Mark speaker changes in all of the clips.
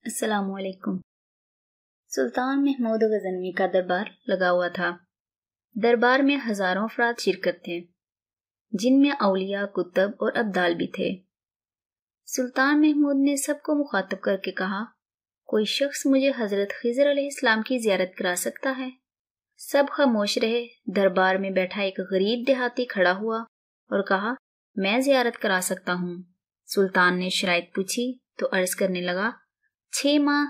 Speaker 1: अस्सलाम वालेकुम। सुल्तान महमूद गजनवी का दरबार लगा हुआ था। दरबार में हजारों अफराद शिरकत थे, जिनमें औलिया, कुतुब और अब्दाल भी थे। सुल्तान महमूद ने सबको मुखातब करके कहा, कोई शख्स मुझे हजरत खिजर अलैहिस्सलाम की जियारत करा सकता है? सब खामोश रहे। दरबार में बैठा एक गरीब देहाती खड़ा हुआ और कहा, मैं जियारत करा सकता हूँ। सुल्तान ने शराइत पूछी तो अर्ज करने लगा, 6 माह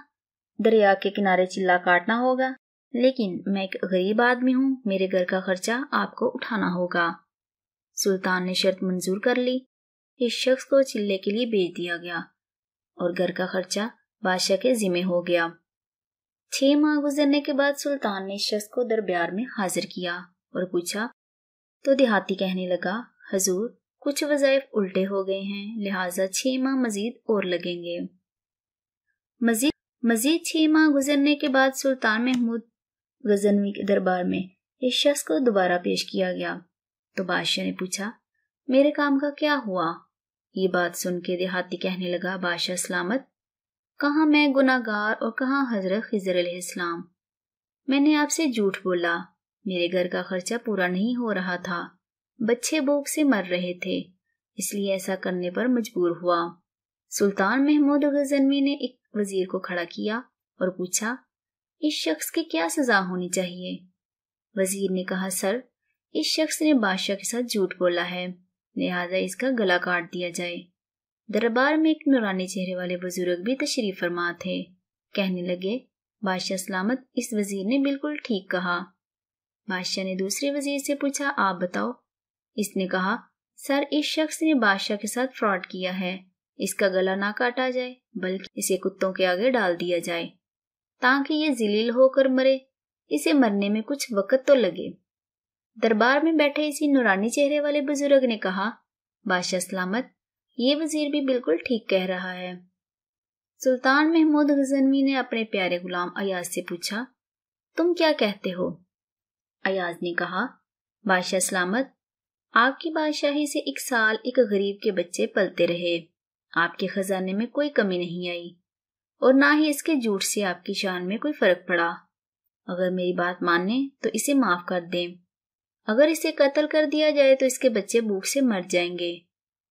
Speaker 1: दरिया के किनारे चिल्ला काटना होगा, लेकिन मैं एक गरीब आदमी हूँ, मेरे घर का खर्चा आपको उठाना होगा। सुल्तान ने शर्त मंजूर कर ली। इस शख्स को चिल्ले के लिए भेज दिया गया और घर का खर्चा बादशाह के जिम्मे हो गया। 6 माह गुजरने के बाद सुल्तान ने इस शख्स को दरबार में हाजिर किया और पूछा तो देहाती कहने लगा, हजूर, कुछ वज़ाइफ उल्टे हो गए हैं, लिहाजा 6 माह मजीद और लगेंगे। मजीद 6 माह गुजरने के बाद सुल्तान महमूद गजनवी के दरबार में इस शख्स को दोबारा पेश किया गया तो बादशाह ने पूछा, मेरे काम का क्या हुआ? ये बात सुन के देहाती कहने लगा, बादशाह सलामत, कहाँ मैं गुनाहगार और कहाँ हजरत खिजर अलैहिस्सलाम। मैंने आपसे झूठ बोला, मेरे घर का खर्चा पूरा नहीं हो रहा था, बच्चे भूख से मर रहे थे, इसलिए ऐसा करने पर मजबूर हुआ। सुल्तान महमूद गजनवी ने एक वजीर को खड़ा किया और पूछा, इस शख्स की क्या सजा होनी चाहिए? वजीर ने कहा, सर, इस शख्स ने बादशाह के साथ झूठ बोला है, लिहाजा इसका गला काट दिया जाए। दरबार में एक नूरानी चेहरे वाले बुजुर्ग भी तशरीफ फरमा थे। कहने लगे, बादशाह सलामत, इस वजीर ने बिल्कुल ठीक कहा। बादशाह ने दूसरे वजीर से पूछा, आप बताओ। इसने कहा, सर, इस शख्स ने बादशाह के साथ फ्रॉड किया है, इसका गला ना काटा जाए बल्कि इसे कुत्तों के आगे डाल दिया जाए ताकि ये जिलील होकर मरे, इसे मरने में कुछ वक्त तो लगे। दरबार में बैठे इसी नूरानी चेहरे वाले बुजुर्ग ने कहा, बादशाह सलामत, ये वजीर भी बिल्कुल ठीक कह रहा है। सुल्तान महमूद गजनवी ने अपने प्यारे गुलाम अयाज से पूछा, तुम क्या कहते हो? अयाज ने कहा, बादशाह सलामत, आपकी बादशाही से 1 साल एक गरीब के बच्चे पलते रहे, आपके खजाने में कोई कमी नहीं आई और ना ही इसके झूठ से आपकी शान में कोई फर्क पड़ा। अगर मेरी बात माने तो इसे माफ कर दें, अगर इसे कत्ल कर दिया जाए तो इसके बच्चे भूख से मर जाएंगे।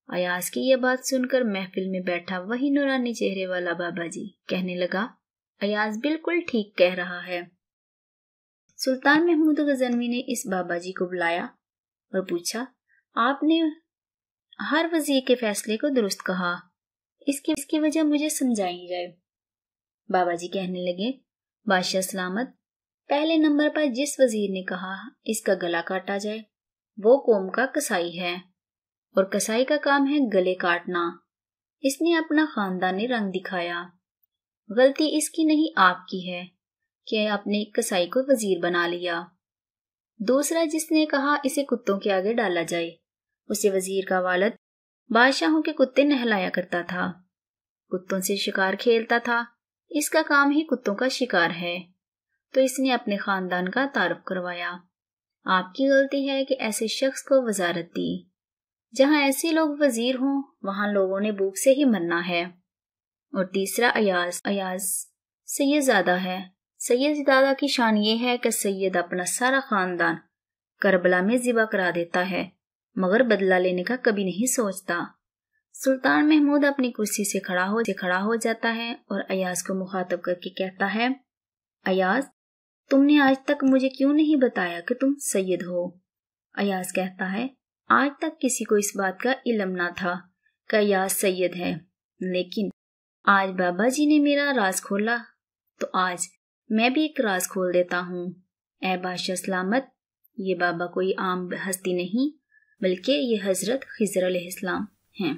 Speaker 1: अयाज की यह बात सुनकर महफिल में बैठा वही नूरानी चेहरे वाला बाबा जी कहने लगा, अयाज बिल्कुल ठीक कह रहा है। सुल्तान महमूद गजनवी ने इस बाबा जी को बुलाया और पूछा, आपने हर वजीर के फैसले को दुरुस्त कहा, इसकी वजह मुझे समझाई जाए। बाबा जी कहने लगे, बादशाह सलामत, पहले नंबर पर जिस वजीर ने कहा इसका गला काटा जाए वो कौम का कसाई है और कसाई का काम है गले काटना। इसने अपना खानदानी रंग दिखाया, गलती इसकी नहीं आपकी है कि आपने कसाई को वजीर बना लिया। दूसरा जिसने कहा इसे कुत्तों के आगे डाला जाए, उसे वजीर का वालिद बादशाहों के कुत्ते नहलाया करता था, कुत्तों से शिकार खेलता था, इसका काम ही कुत्तों का शिकार है, तो इसने अपने खानदान का तारुफ करवाया। आपकी गलती है कि ऐसे शख्स को वजारत दी। जहां ऐसे लोग वजीर हों वहां लोगों ने भूख से ही मरना है। और तीसरा अयाज सैयदजादा है। सैयदजादा की शान ये है कि सैयद अपना सारा खानदान करबला में ज़िबा करा देता है, मगर बदला लेने का कभी नहीं सोचता। सुल्तान महमूद अपनी कुर्सी से खड़ा हो जाता है और अयाज को मुखातब करके कहता है, अयाज, तुमने आज तक मुझे क्यों नहीं बताया कि तुम सैयद हो? अयाज कहता है, आज तक किसी को इस बात का इल्म ना था कि अयाज सैयद है, लेकिन आज बाबा जी ने मेरा राज खोला तो आज मैं भी एक राज खोल देता हूँ। ऐ बादशाह सलामत, ये बाबा कोई आम हस्ती नहीं बल्कि ये हजरत खिजर अलैहिस्सलाम हैं।